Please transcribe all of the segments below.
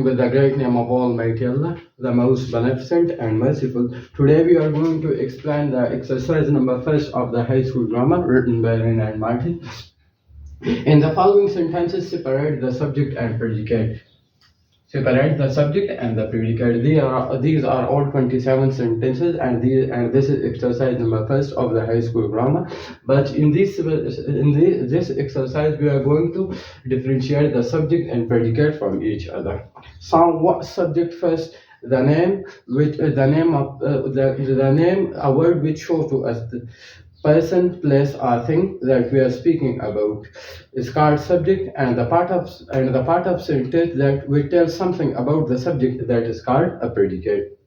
starting with the great name of Almighty Allah, the most beneficent and merciful. Today we are going to explain the exercise number first of the high school grammar written by Wren and Martin. In the following sentences, separate the subject and predicate. Separate the subject and the predicate. These are all 27 sentences, and this is exercise number first of the high school grammar. But in this exercise, we are going to differentiate the subject and predicate from each other. So, what subject first? The name, a word which shows to us the person, place, or thing that we are speaking about is called subject, and the part of sentence that will tell something about the subject that is called a predicate.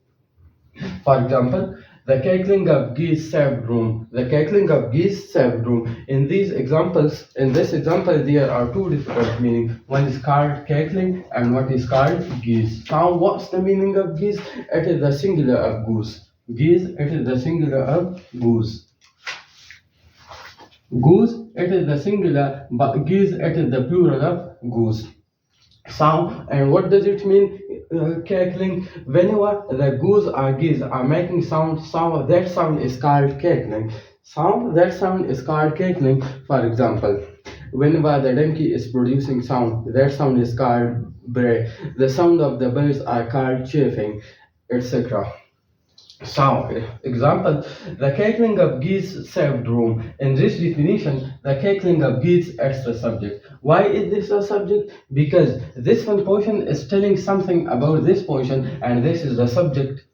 For example, the cackling of geese saved room. The cackling of geese saved room. In this example, there are two different meanings. One is called cackling and what is called geese. Now, what's the meaning of geese? It is the singular of goose. Geese, it is the singular of goose. Goose, it is the singular, but geese, it is the plural of goose. Sound, and what does it mean? Cackling. Whenever the goose or geese are making sound, that sound is called cackling. That sound is called cackling. For example, whenever the donkey is producing sound, that sound is called bray. The sound of the birds are called chirping, etc. So, example, the cackling of geese saved room. In this definition, the cackling of geese is the subject. Why is this a subject? Because this one portion is telling something about this portion, and this is the subject.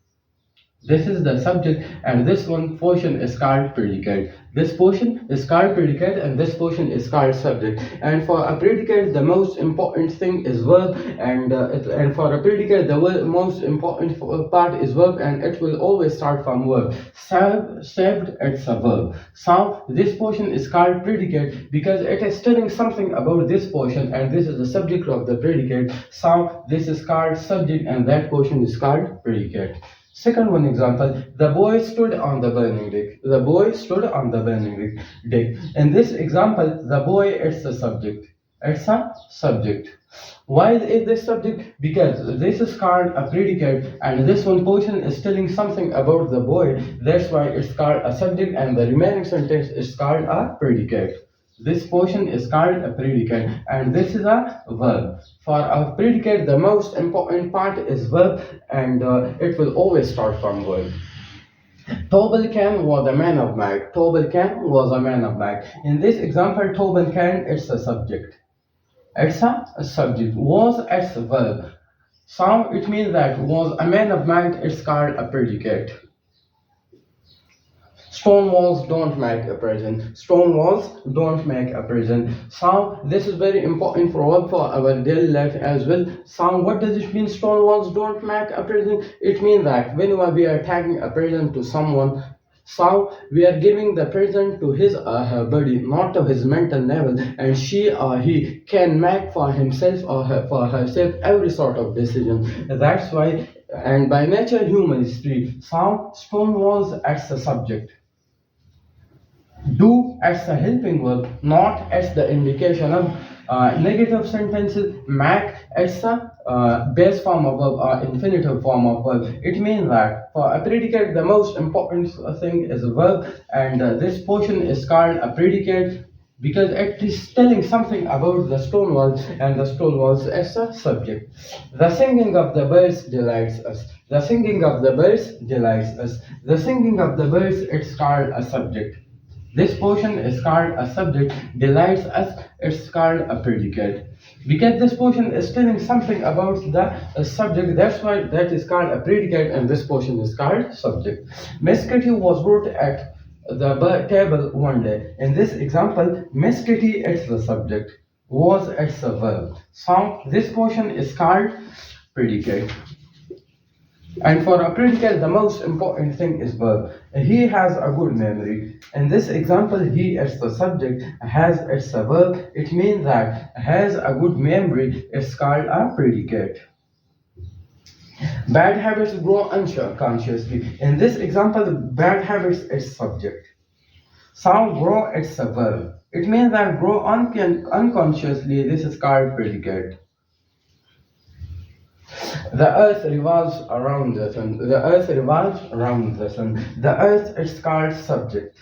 This is the subject, and this one portion is called predicate. This portion is called predicate, and this portion is called subject. And for a predicate, the most important thing is verb, and for a predicate, the most important part is verb, and it will always start from verb. Saved, it's a verb. So this portion is called predicate because it is telling something about this portion, and this is the subject of the predicate. So this is called subject, and that portion is called predicate. Second one example, the boy stood on the burning deck. The boy stood on the burning deck. In this example, the boy is the subject. It's a subject. Why is this subject? Because this is called a predicate, and this one portion is telling something about the boy. That's why it's called a subject, and the remaining sentence is called a predicate. This portion is called a predicate, and this is a verb. For a predicate, the most important part is verb, and it will always start from verb. Tobal Khan was a man of might. Tobal Khan was a man of might. In this example, Tobal Khan is a subject. It's a subject. Was, it's a verb. So it means that was a man of might, it's called a predicate. Stone walls don't make a prison. Stone walls don't make a prison. So this is very important for our daily life as well. So what does it mean? Stone walls don't make a prison. It means that whenever we are tagging a present to someone, so we are giving the present to his or her body, not to his mental level, and she or he can make for himself or for herself every sort of decision. That's why, and by nature, human is free. So stone walls as the subject. Do as a helping verb, not as the indication of negative sentences. Make as a base form of verb or infinitive form of verb. It means that for a predicate, the most important thing is a verb, and this portion is called a predicate because it is telling something about the stone walls, and the stone walls as a subject. The singing of the birds delights us. The singing of the birds delights us. The singing of the birds, it's called a subject. This portion is called a subject. Delights us, it's called a predicate. Because this portion is telling something about the subject, that's why that is called a predicate, and this portion is called subject. Miss Kitty was brought at the table one day. In this example, Miss Kitty is the subject. Was, it's a verb. So this portion is called predicate. And for a predicate, the most important thing is verb. He has a good memory. In this example, he is the subject, has it's a verb. It means that has a good memory is called a predicate. Bad habits grow unconsciously. In this example, bad habits is subject. Sound grow, it's a verb. It means that grow unconsciously, this is called predicate. The earth revolves around the sun. The earth revolves around the sun. The earth is called subject.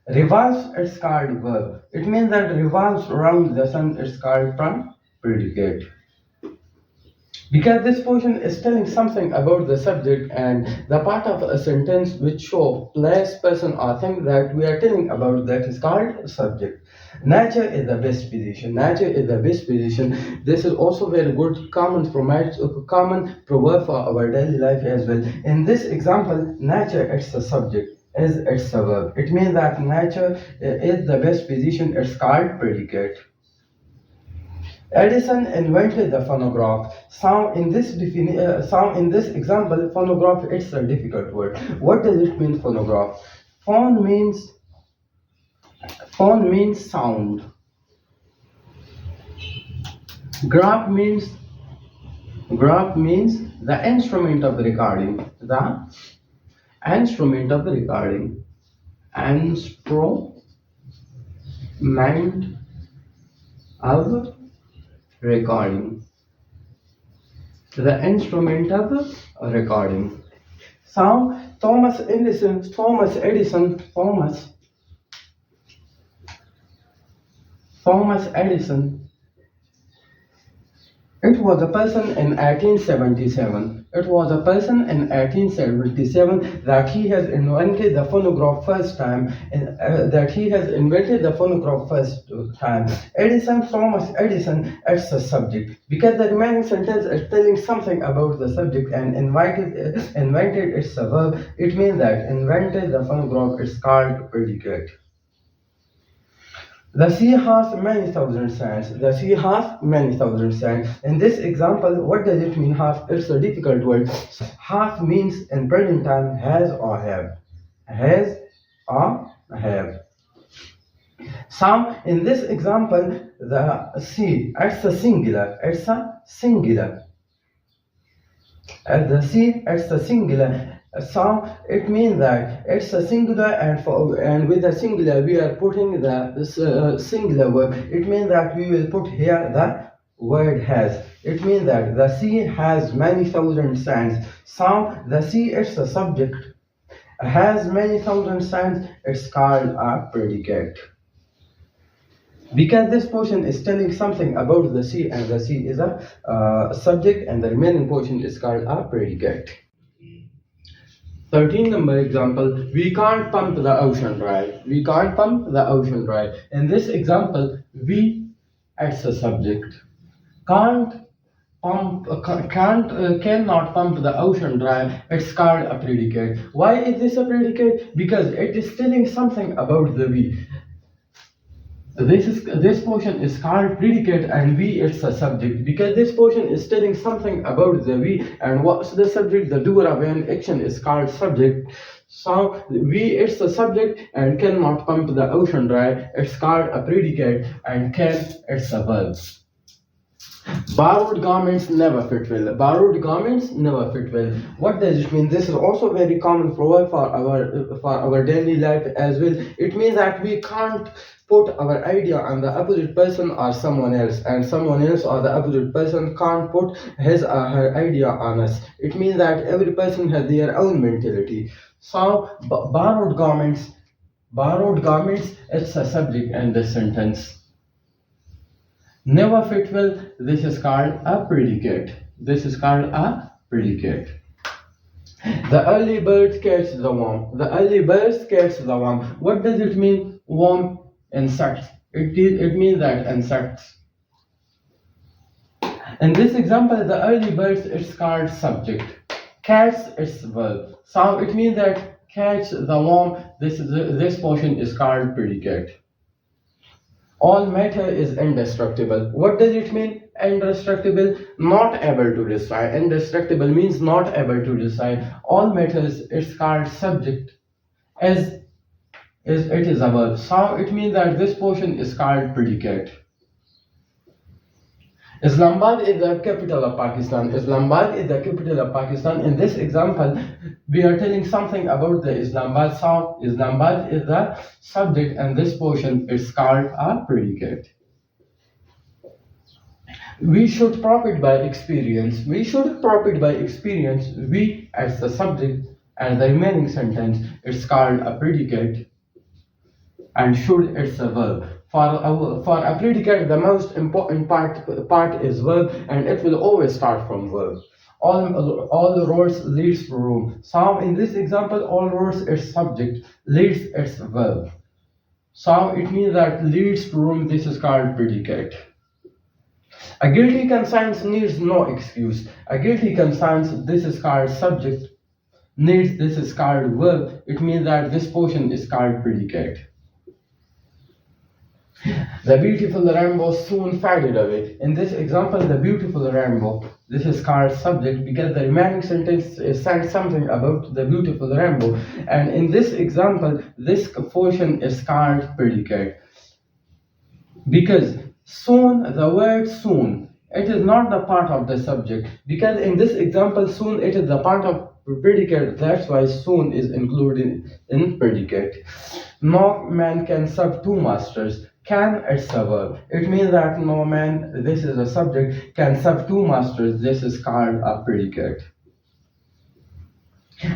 Revolves is called verb. It means that revolves around the sun is called predicate. Because this portion is telling something about the subject and the part of a sentence which show place, person or thing that we are telling about that is called subject. Nature is the best physician. Nature is the best physician. This is also very good common proverb for our daily life as well. In this example, nature is the subject. Is it's a verb. It means that nature is the best physician. It's called predicate. Edison invented the phonograph. Sound in this example, phonograph is a difficult word. What does it mean, phonograph? Phone means sound. Graph means the instrument of recording. The instrument of recording. Instrument of recording. The instrument of recording. So Thomas Edison. It was a person in 1877. That he has invented the phonograph first time. Thomas Edison, it's a subject because the remaining sentence is telling something about the subject and invented it's a verb. It means that invented the phonograph is called predicate. The sea has many thousand sands. In this example, what does it mean, has? It's a difficult word. Has means in present time has or have. So, in this example, the sea, it's a singular. The sea, it's a singular. So it means that it's a singular, and with the singular we are putting the singular verb. It means that we will put here the word has. It means that the sea has many thousand sands. So the sea is the subject. Has many thousand sands. It's called a predicate. Because this portion is telling something about the sea, and the sea is a subject, and the remaining portion is called a predicate. 13 number example, we can't pump the ocean dry. In this example, we as a subject. Cannot pump the ocean dry. It's called a predicate. Why is this a predicate? Because it is telling something about the we. This portion is called predicate, and we it's a subject because this portion is telling something about the we, and what's the subject? The doer of an action is called subject. So we it's a subject, and cannot pump the ocean dry. It's called a predicate, and can it's a verb. Borrowed garments never fit well. What does it mean? This is also very common proverb for our daily life as well. It means that we can't put our idea on the opposite person or someone else, and someone else or the opposite person can't put his or her idea on us. It means that every person has their own mentality. So borrowed garments, it's a subject in this sentence. Never fit well, this is called a predicate. The early birds catch the worm. What does it mean? Worm, insects. It means that insects. In this example, the early birds is called subject. Catch is verb. So it means that catch the worm. This portion is called predicate. All matter is indestructible. What does it mean? Indestructible, not able to destroy. Indestructible means not able to destroy. All matter is called subject, as it is a verb. So it means that this portion is called predicate. Islamabad is the capital of Pakistan. In this example, we are telling something about the Islamabad. So Islamabad is the subject, and this portion is called a predicate. We should profit by experience. We should profit by experience. We as the subject and the remaining sentence is called a predicate and should it's a verb. For a predicate, the most important part is verb, and it will always start from verb. All the roads leads to Rome. So in this example, all roads is subject, leads its verb. So it means that leads to Rome. This is called predicate. A guilty conscience needs no excuse. A guilty conscience, this is called subject. Needs, this is called verb. It means that this portion is called predicate. The beautiful rainbow soon faded away. In this example, the beautiful rainbow, this is called subject because the remaining sentence is saying something about the beautiful rainbow. And in this example, this portion is called predicate. Because soon, the word soon, it is not the part of the subject. Because in this example, soon, it is the part of predicate. That's why soon is included in predicate. No man can serve two masters. Can, it's a verb. It means that no man, this is a subject, can serve two masters. This is called a predicate.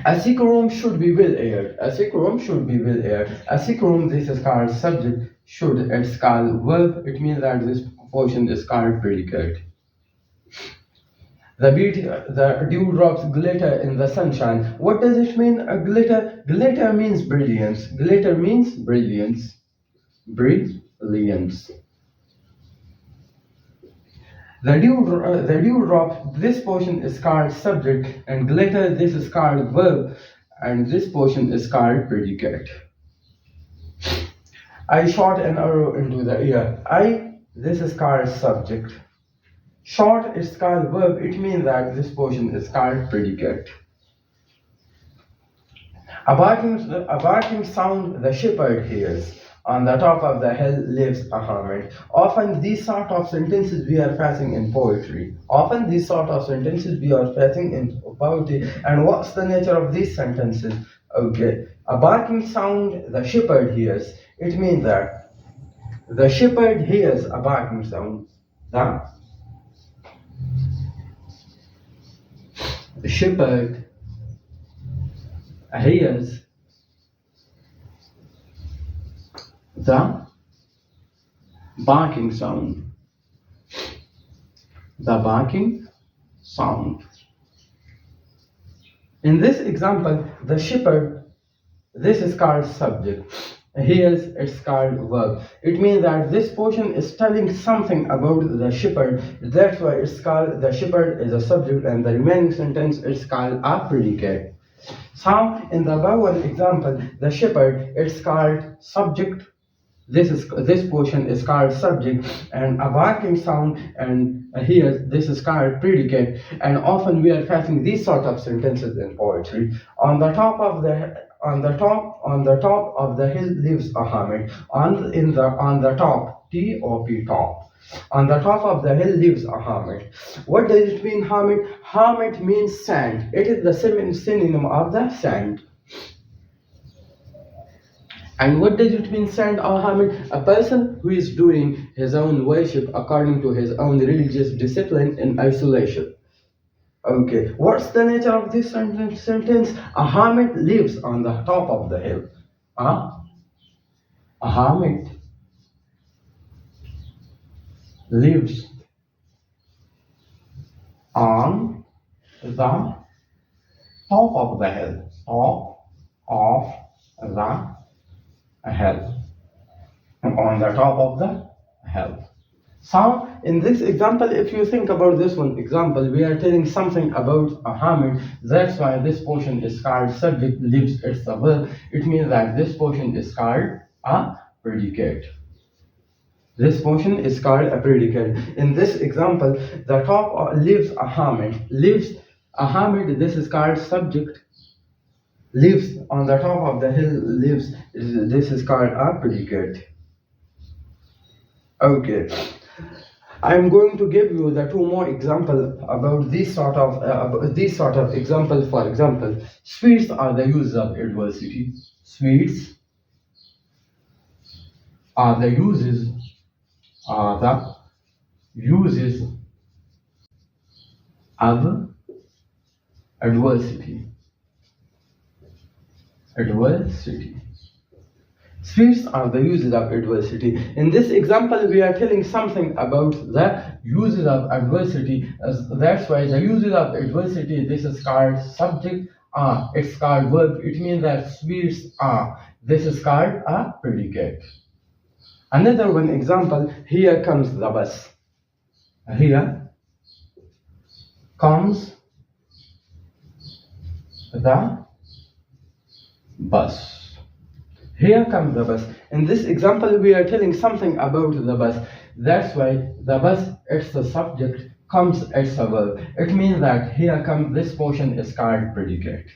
A sick room should be well aired. A sick room should be well aired. A sick room, this is called subject. Should, it's called verb. It means that this portion is called predicate. The dewdrops glitter in the sunshine. What does it mean? A glitter? Glitter means brilliance. Glitter means brilliance. Brilliance. The dewdrop, this portion is called subject, and glitter, this is called verb, and this portion is called predicate. I shot an arrow into the air. This is called subject. Shot is called verb. It means that this portion is called predicate. A barking sound the shepherd hears. On the top of the hill lives a hermit. Often these sort of sentences we are facing in poetry. And what's the nature of these sentences? Okay. A barking sound the shepherd hears. It means that the shepherd hears a barking sound. The shepherd hears the barking sound. The barking sound. In this example, the shepherd, this is called subject. Here's it's called verb. It means that this portion is telling something about the shepherd. That's why it's called the shepherd is a subject, and the remaining sentence is called a predicate. So in the above one example, the shepherd, it's called subject. This portion is called subject, and a barking sound, and here this is called predicate. And often we are facing these sort of sentences in poetry. On the top of the hill lives a hermit. On the top, T-O-P, top. On the top of the hill lives a hermit. What does it mean, hermit? Hermit means sand. It is the synonym of the sand. And what does it mean, sand or hermit? A person who is doing his own worship according to his own religious discipline in isolation. Okay, what's the nature of this sentence? A hermit lives on the top of the hill. A hermit lives on the top of the hill. Top of the hill. On the top of the hill. So, in this example, if you think about this one example, we are telling something about a hermit. That's why this portion is called subject, lives, it's a verb. It means that this portion is called a predicate. This portion is called a predicate. In this example, the top lives a hermit. Lives a hermit, this is called subject. Lives on the top of the hill, lives, this is called a predicate. Okay. I'm going to give you the two more examples about these sort of examples. For example, sweets are the uses of adversity. Sweets are the uses of adversity. Adversity. Spheres are the uses of adversity. In this example, we are telling something about the uses of adversity. That's why the uses of adversity, this is called subject are. It's called verb. It means that spheres are. This is called a predicate. Another one example, here comes the bus. Here comes the bus. Here comes the bus. In this example, we are telling something about the bus. That's why the bus, it's the subject, comes as a verb. It means that here comes, this portion is called predicate.